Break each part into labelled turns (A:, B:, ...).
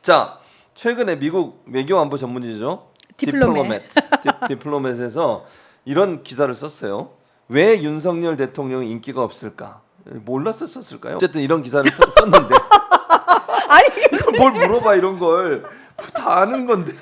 A: 자, 최근에 미국 외교안보 전문지죠. 디플로맷에서 이런 기사를 썼어요. 왜 윤석열 대통령이 인기가 없을까? 몰라서 썼을까요? 어쨌든 이런 기사를 썼는데
B: 아니
A: 뭘 물어봐 이런 걸 다 아는 건데.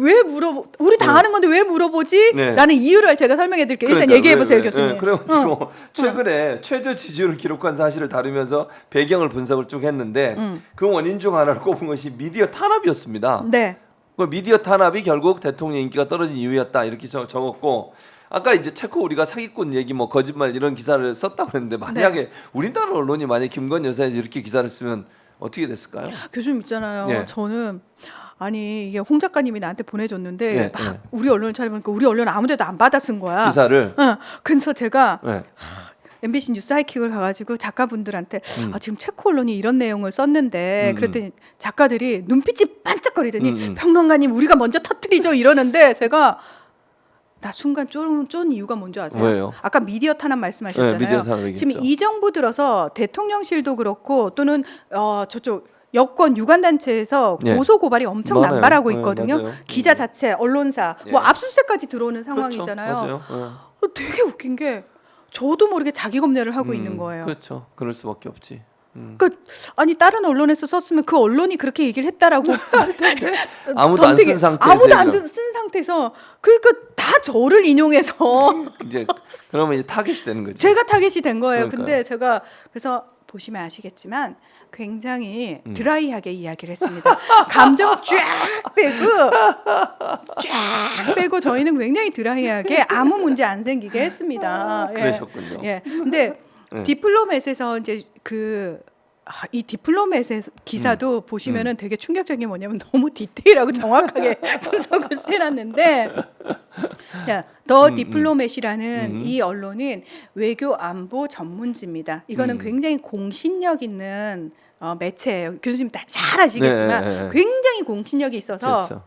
B: 왜 물어보? 우리 다 아는 건데 왜 물어보지?
A: 네.
B: 라는 이유를 제가 설명해 드릴게요. 일단 얘기해 보세요, 교수님.
A: 그래가지고 최근에 최저 지지율을 기록한 사실을 다루면서 배경을 분석을 쭉 했는데 그 원인 중 하나를 꼽은 것이 미디어 탄압이었습니다.
B: 네.
A: 그 미디어 탄압이 결국 대통령 인기가 떨어진 이유였다 이렇게 적었고, 아까 이제 체코 우리가 사기꾼 얘기 뭐 거짓말 이런 기사를 썼다고 했는데 만약에 우리나라 언론이 만약 김건 여사에서 이렇게 기사를 쓰면 어떻게 됐을까요?
B: 교수님 있잖아요.
A: 예.
B: 저는 아니 이게 홍 작가님이 나한테 보내줬는데
A: 예,
B: 막 우리 언론을 찾아보니까 우리 언론 아무데도 안 받아 쓴 거야.
A: 기사를.
B: 그래서 제가
A: 예.
B: MBC 뉴스 하이킥을 가가지고 작가분들한테 지금 체코 언론이 이런 내용을 썼는데 그랬더니 작가들이 눈빛이 반짝거리더니 평론가님 우리가 먼저 터뜨리죠 이러는데 제가 나 순간 쫀 이유가 뭔지 아세요?
A: 뭐예요?
B: 아까 미디어 탄압 말씀하셨잖아요.
A: 네, 미디어 탄압 얘기했죠.
B: 지금 이 정부 들어서 대통령실도 그렇고 또는 저쪽 여권 유관단체에서
A: 예.
B: 고소 고발이 엄청
A: 많아요.
B: 남발하고
A: 네,
B: 있거든요.
A: 맞아요.
B: 기자 자체, 언론사,
A: 예.
B: 뭐 압수수색까지 들어오는 상황이잖아요.
A: 그렇죠. 맞아요.
B: 되게 웃긴 게 저도 모르게 자기 검열을 하고 있는 거예요.
A: 그렇죠. 그럴 수밖에 없지.
B: 그러니까 아니 다른 언론에서 썼으면 그 언론이 그렇게 얘기를 했다라고
A: 아무도 안 쓴 상태에서
B: 아무도 안 쓴 상태에서 그러니까 다 저를 인용해서
A: 이제 그러면 이제 타겟이 되는 거지.
B: 제가 타겟이 된 거예요.
A: 그러니까요.
B: 근데 제가 그래서 보시면 아시겠지만 굉장히 드라이하게 이야기를 했습니다. 감정 쫙 빼고 저희는 굉장히 드라이하게 아무 문제 안 생기게 했습니다. 예.
A: 그러셨군요.
B: 예. 근데
A: 네.
B: 디플로맷에서 이제 이 디플로맷의 기사도 보시면은 되게 충격적인 게 뭐냐면 너무 디테일하고 정확하게 분석을 해놨는데, 자, 더 디플로맷이라는 이 언론은 외교 안보 전문지입니다. 이거는 굉장히 공신력 있는 매체예요. 교수님 잘 아시겠지만
A: 네.
B: 굉장히 공신력이 있어서.
A: 그렇죠.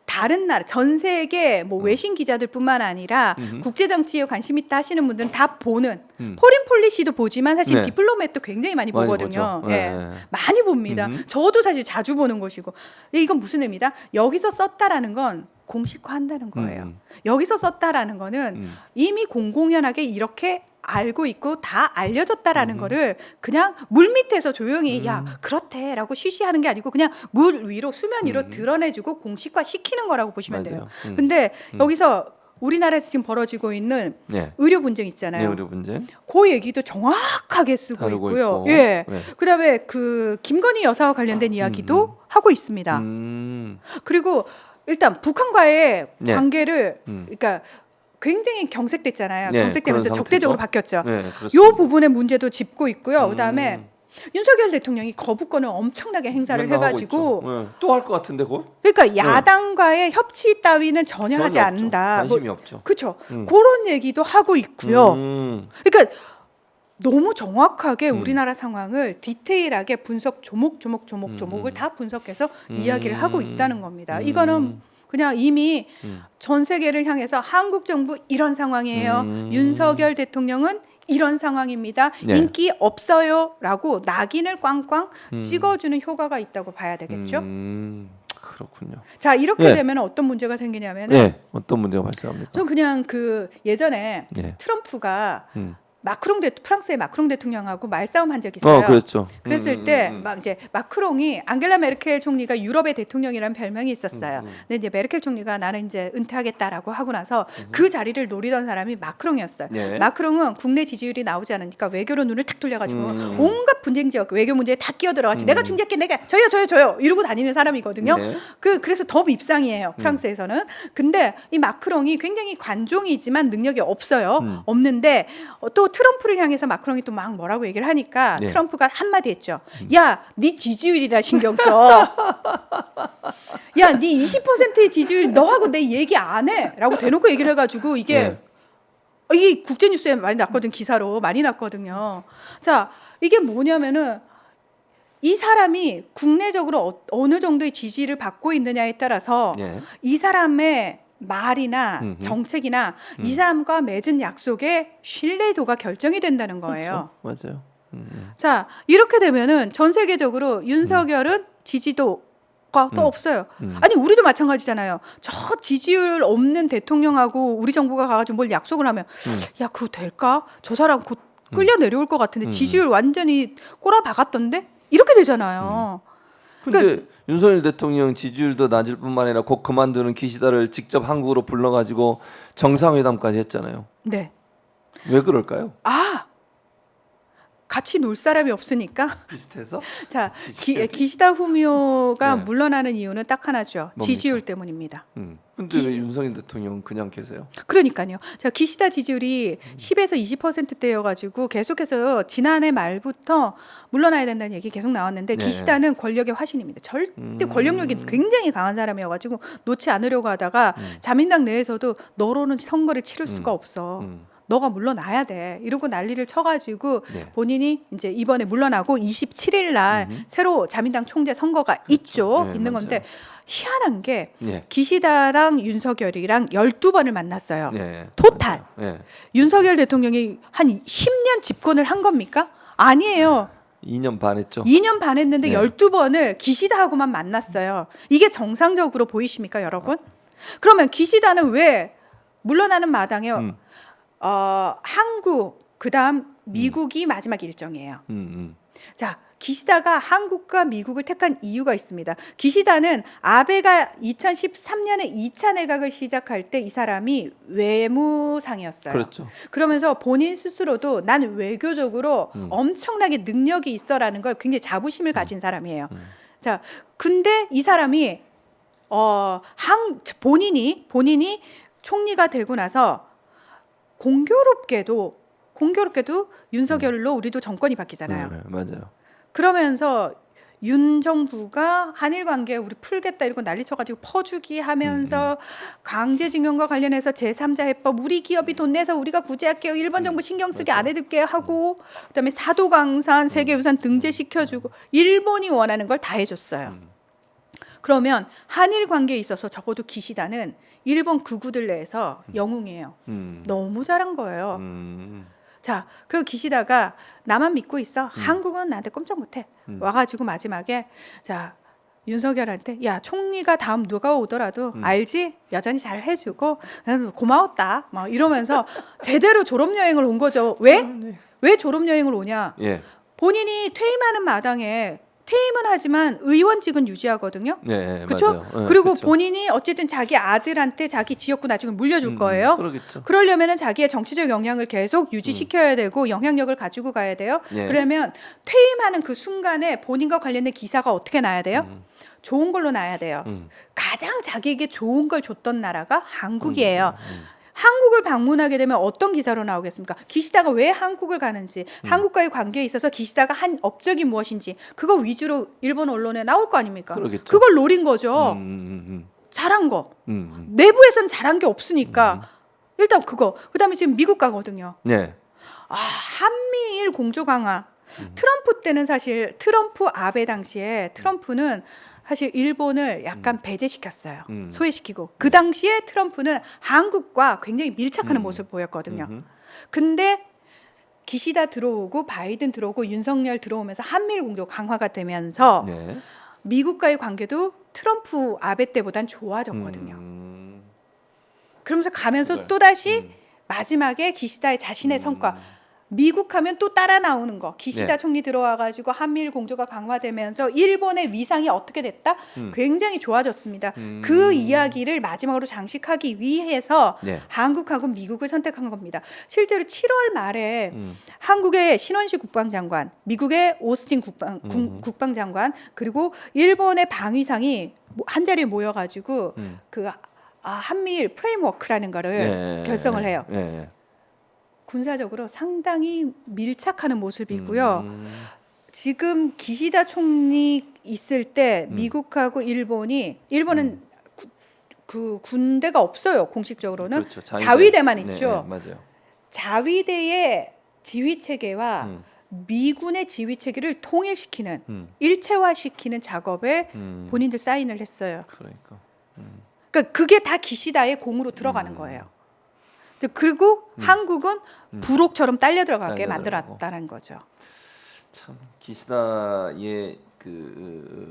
B: 다른 나라, 전 세계 뭐 외신 기자들뿐만 아니라 국제 정치에 관심 있다 하시는 분들은 다 보는 포린 폴리시도 보지만 사실
A: 네.
B: 디플로맷도 굉장히 많이 보거든요.
A: 보죠.
B: 예.
A: 네.
B: 많이 봅니다. 저도 사실 자주 보는 것이고. 이건 무슨 의미다? 여기서 썼다라는 건 공식화한다는 거예요. 여기서 썼다라는 거는 이미 공공연하게 이렇게 알고 있고 다 알려졌다라는 거를 그냥 물 밑에서 조용히 야 그렇대라고 쉬쉬하는 게 아니고 그냥 물 위로 수면 위로 드러내주고 공식화 시키는 거라고 보시면
A: 맞아요.
B: 돼요. 근데 여기서 우리나라에서 지금 벌어지고 있는
A: 네.
B: 의료 분쟁 있잖아요.
A: 네, 의료 문제.
B: 그 얘기도 정확하게 쓰고
A: 다루고
B: 있고요.
A: 있고.
B: 예.
A: 네.
B: 그다음에 그 김건희 여사와 관련된 이야기도 하고 있습니다. 그리고 일단 북한과의
A: 네.
B: 관계를 그러니까 굉장히 경색됐잖아요.
A: 네,
B: 경색되면서
A: 그런
B: 적대적으로
A: 상태죠.
B: 바뀌었죠.
A: 네,
B: 이
A: 그렇습니다.
B: 부분의 문제도 짚고 있고요. 그다음에 윤석열 대통령이 거부권을 엄청나게 행사를 해가지고
A: 또 할 것 같은데 그거?
B: 그러니까 야당과의 협치 따위는 전혀 하지
A: 없죠.
B: 않는다.
A: 관심이 없죠.
B: 그렇죠. 그런 얘기도 하고 있고요. 그러니까 너무 정확하게 우리나라 상황을 디테일하게 분석 조목을 다 분석해서 이야기를 하고 있다는 겁니다. 이거는 그냥 이미 전 세계를 향해서 한국 정부 이런 상황이에요. 윤석열 대통령은 이런 상황입니다.
A: 네.
B: 인기 없어요라고 낙인을 꽝꽝 찍어주는 효과가 있다고 봐야 되겠죠.
A: 그렇군요.
B: 자 이렇게
A: 네.
B: 되면 어떤 문제가 생기냐면은
A: 네, 어떤 문제가 발생합니까?
B: 전 그냥 그 예전에
A: 네.
B: 트럼프가 프랑스의 마크롱 대통령하고 말싸움 한 적이 있어요.
A: 그렇죠.
B: 그랬을 때 막 이제 마크롱이 앙겔라 메르켈 총리가 유럽의 대통령이라는 별명이 있었어요. 근데 이제 메르켈 총리가 나는 이제 은퇴하겠다라고 하고 나서 그 자리를 노리던 사람이 마크롱이었어요.
A: 네.
B: 마크롱은 국내 지지율이 나오지 않으니까 외교로 눈을 탁 돌려가지고 온갖 분쟁 지역 외교 문제에 다 끼어들어가지고 내가 중재할게 내가 저요 이러고 다니는 사람이거든요.
A: 네.
B: 그래서 더 밉상이에요. 프랑스에서는. 근데 이 마크롱이 굉장히 관종이지만 능력이 없어요. 없는데 또 트럼프를 향해서 마크롱이 또 막 뭐라고 얘기를 하니까
A: 네.
B: 트럼프가 한마디 했죠. 야, 네 지지율이라 신경 써. 야, 네 20%의 지지율 너하고 내 얘기 안 해. 라고 대놓고 얘기를 해가지고 이게 이 국제뉴스에 많이 났거든. 기사로 많이 났거든요. 자, 이게 뭐냐면은 이 사람이 국내적으로 어느 정도의 지지를 받고 있느냐에 따라서 이 사람의 말이나 정책이나 이 사람과 맺은 약속의 신뢰도가 결정이 된다는 거예요.
A: 그렇죠. 맞아요.
B: 자, 이렇게 되면은 전 세계적으로 윤석열은 지지도가 또 없어요. 아니 우리도 마찬가지잖아요. 저 지지율 없는 대통령하고 우리 정부가 가가지고 뭘 약속을 하면 야 그거 될까? 저 사람 곧 끌려 내려올 것 같은데 지지율 완전히 꼬라박았던데 이렇게 되잖아요.
A: 근데
B: 그러니까-
A: 윤석열 대통령 지지율도 낮을 뿐만 아니라 곧 그만두는 기시다를 직접 한국으로 불러가지고 정상회담까지 했잖아요.
B: 네.
A: 왜 그럴까요?
B: 같이 놀 사람이 없으니까.
A: 비슷해서?
B: 자, 기시다 후미오가
A: 네.
B: 물러나는 이유는 딱 하나죠.
A: 뭡니까?
B: 지지율 때문입니다.
A: 근데 왜 윤석열 대통령 그냥 계세요?
B: 그러니까요. 자, 기시다 지지율이 10에서 20%대여가지고 계속해서 지난해 말부터 물러나야 된다는 얘기 계속 나왔는데
A: 네.
B: 기시다는 권력의 화신입니다. 절대 권력력이 굉장히 강한 사람이어가지고 놓지 않으려고 하다가 자민당 내에서도 너로는 선거를 치를 수가 없어. 너가 물러나야 돼. 이러고 난리를 쳐가지고
A: 네.
B: 본인이 이제 이번에 물러나고 27일 날 새로 자민당 총재 선거가 있죠.
A: 네,
B: 있는
A: 맞아요.
B: 건데 희한한 게
A: 네.
B: 기시다랑 윤석열이랑 12번을 만났어요.
A: 네.
B: 토탈.
A: 네.
B: 윤석열 대통령이 한 10년 집권을 한 겁니까? 아니에요.
A: 2년 반 했죠.
B: 2년 반 했는데
A: 네.
B: 12번을 기시다하고만 만났어요. 이게 정상적으로 보이십니까, 여러분? 그러면 기시다는 왜 물러나는 마당에 한국 그다음 미국이 마지막 일정이에요. 자, 기시다가 한국과 미국을 택한 이유가 있습니다. 기시다는 아베가 2013년에 2차 내각을 시작할 때 이 사람이 외무상이었어요.
A: 그렇죠.
B: 그러면서 본인 스스로도 난 외교적으로 엄청나게 능력이 있어라는 걸 굉장히 자부심을 가진 사람이에요. 자, 근데 이 사람이 본인이 총리가 되고 나서 공교롭게도 윤석열로 우리도 정권이 바뀌잖아요.
A: 네, 맞아요.
B: 그러면서 윤 정부가 한일 관계 우리 풀겠다 이러고 난리 쳐가지고 퍼주기 하면서 강제징용과 관련해서 제3자 해법 우리 기업이 돈 내서 우리가 구제할게요. 일본 정부 신경 쓰게 안 해둘게요 하고 그다음에 사도강산 세계유산 등재시켜주고 일본이 원하는 걸 다 해줬어요. 그러면 한일 관계에 있어서 적어도 기시다는 일본 극우들 내에서 영웅이에요. 너무 잘한 거예요. 자, 그리고 기시다가 나만 믿고 있어. 한국은 나한테 꼼짝 못해. 와가지고 마지막에 자 윤석열한테 야 총리가 다음 누가 오더라도 알지? 여전히 잘 해주고 고마웠다. 막 이러면서 제대로 졸업여행을 온 거죠. 왜 졸업여행을 오냐?
A: 예.
B: 본인이 퇴임하는 마당에 퇴임은 하지만 의원직은 유지하거든요.
A: 네,
B: 그렇죠?
A: 맞아요. 네,
B: 그리고
A: 그쵸.
B: 본인이 어쨌든 자기 아들한테 자기 지역구 나중에 물려줄 거예요.
A: 그러겠죠.
B: 그러려면은 자기의 정치적 영향을 계속 유지시켜야 되고 영향력을 가지고 가야 돼요.
A: 예.
B: 그러면 퇴임하는 그 순간에 본인과 관련된 기사가 어떻게 나야 돼요? 좋은 걸로 나야 돼요. 가장 자기에게 좋은 걸 줬던 나라가 한국이에요. 한국을 방문하게 되면 어떤 기사로 나오겠습니까? 기시다가 왜 한국을 가는지, 한국과의 관계에 있어서 기시다가 한 업적이 무엇인지 그거 위주로 일본 언론에 나올 거 아닙니까?
A: 그러겠죠.
B: 그걸 노린 거죠. 잘한 거. 내부에선 잘한 게 없으니까 일단 그거. 그다음에 지금 미국 가거든요.
A: 네.
B: 한미일 공조 강화. 트럼프 때는 사실 트럼프 아베 당시에 트럼프는 사실 일본을 약간 배제시켰어요. 소외시키고. 그 당시에 트럼프는 한국과 굉장히 밀착하는 모습을 보였거든요. 근데 기시다 들어오고 바이든 들어오고 윤석열 들어오면서 한미일 공조 강화가 되면서
A: 네.
B: 미국과의 관계도 트럼프 아베 때보단 좋아졌거든요. 그러면서 가면서
A: 그걸.
B: 또다시 마지막에 기시다의 자신의 성과 미국 하면 또 따라 나오는 거. 기시다
A: 네.
B: 총리 들어와가지고 한미일 공조가 강화되면서 일본의 위상이 어떻게 됐다? 굉장히 좋아졌습니다. 그 이야기를 마지막으로 장식하기 위해서
A: 네.
B: 한국하고 미국을 선택한 겁니다. 실제로 7월 말에 한국의 신원식 국방장관, 미국의 오스틴 국방장관, 그리고 일본의 방위상이 한 자리에 모여가지고 한미일 프레임워크라는 거를 결성을 해요.
A: 네.
B: 군사적으로 상당히 밀착하는 모습이고요. 지금 기시다 총리 있을 때 미국하고 일본은 그 군대가 없어요. 공식적으로는
A: 그렇죠.
B: 자위대만
A: 네,
B: 있죠.
A: 네, 맞아요.
B: 자위대의 지휘 체계와 미군의 지휘 체계를 통일시키는 일체화시키는 작업에 본인들 사인을 했어요.
A: 그러니까.
B: 그러니까 그게 다 기시다의 공으로 들어가는 거예요. 그리고 한국은 부록처럼 딸려 들어가게
A: 딸려
B: 만들었다는 거죠.
A: 참 기시다의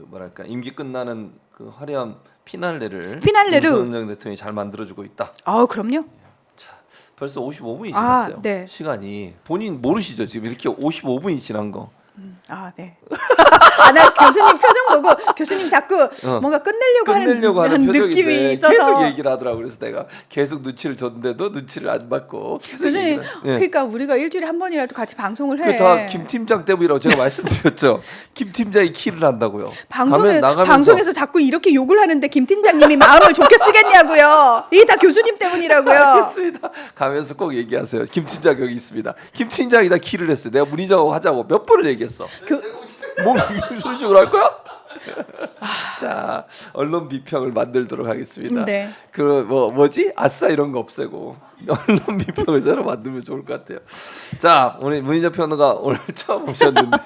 A: 뭐랄까 임기 끝나는 그 화려한 피날레를
B: 피날레를
A: 윤석열 대통령이 잘 만들어주고 있다.
B: 그럼요.
A: 벌써 55분이
B: 아,
A: 지났어요.
B: 네.
A: 시간이 본인 모르시죠? 지금 이렇게 55분이 지난 거.
B: 네. 나 교수님 표정 보고 교수님 자꾸 뭔가 끝내려고 하는 느낌이
A: 표정인데
B: 있어서
A: 계속 얘기를 하더라고. 그래서 내가 계속 눈치를 줬는데도 눈치를 안 받고 계속
B: 교수님
A: 얘기를 예.
B: 그러니까 우리가 일주일에 한 번이라도 같이 방송을 해.
A: 다 김 팀장 때문이라고 제가 말씀드렸죠. 김 팀장이 키를 한다고요.
B: 방송에서 자꾸 이렇게 욕을 하는데 김 팀장님이 마음을 좋게 쓰겠냐고요. 이게 다 교수님 때문이라고요.
A: 알겠습니다. 가면서 꼭 얘기하세요. 김 팀장 여기 있습니다. 김 팀장이 다 키를 했어요. 내가 문희정하고 하자고 몇 번을 얘기했어. 뭐 이런 식으로 할 거야? 자, 언론 비평을 만들도록 하겠습니다.
B: 네.
A: 뭐지? 아싸 이런 거 없애고 언론 비평을 새로 만들면 좋을 것 같아요. 자, 우리 문희정 평론가 오늘 처음 오셨는데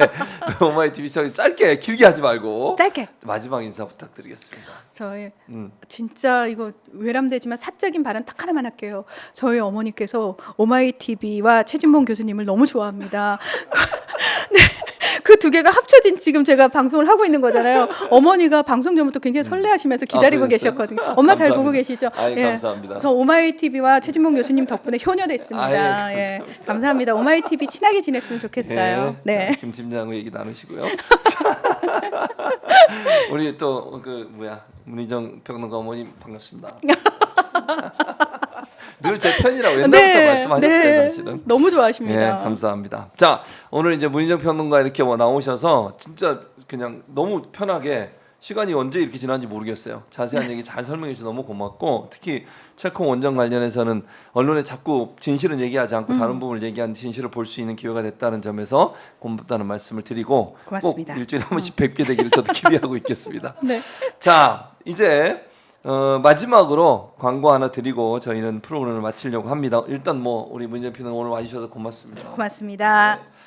A: 오마이TV 시청자 짧게 길게 하지 말고
B: 짧게
A: 마지막 인사 부탁드리겠습니다.
B: 저희 진짜 이거 외람되지만 사적인 발언 딱 하나만 할게요. 저희 어머니께서 오마이TV와 최진봉 교수님을 너무 좋아합니다. 네, 그 두 개가 합쳐진 지금 제가 방송을 하고 있는 거잖아요. 어머니가 방송 전부터 굉장히 설레하시면서 기다리고
A: 그랬어요?
B: 계셨거든요. 엄마 잘
A: 감사합니다.
B: 보고 계시죠?
A: 아이, 감사합니다.
B: 저 오마이TV와 최진봉 교수님 덕분에 효녀됐습니다.
A: 아이,
B: 예, 감사합니다. 오마이TV 친하게 지냈으면 좋겠어요. 네.
A: 김 팀장 얘기 나누시고요. 우리 또 문희정 평론가 어머님 반갑습니다. 늘 제 편이라고 옛날부터 말씀하셨어요, 사실은.
B: 너무 좋아하십니다.
A: 네, 감사합니다. 자, 오늘 이제 문희정 평론가 이렇게 나오셔서 진짜 그냥 너무 편하게 시간이 언제 이렇게 지난지 모르겠어요. 자세한 얘기 잘 설명해 주셔서 너무 고맙고 특히 채콩 원전 관련해서는 언론에 자꾸 진실은 얘기하지 않고 다른 부분을 얘기한 진실을 볼 수 있는 기회가 됐다는 점에서 고맙다는 말씀을 드리고
B: 고맙습니다.
A: 꼭 일주일에 한 번씩 뵙게 되기를 저도 기대하고 있겠습니다.
B: 네.
A: 자, 이제 마지막으로 광고 하나 드리고 저희는 프로그램을 마치려고 합니다. 일단 우리 문희정 평론가 오늘 와주셔서 고맙습니다.
B: 고맙습니다.
A: 네.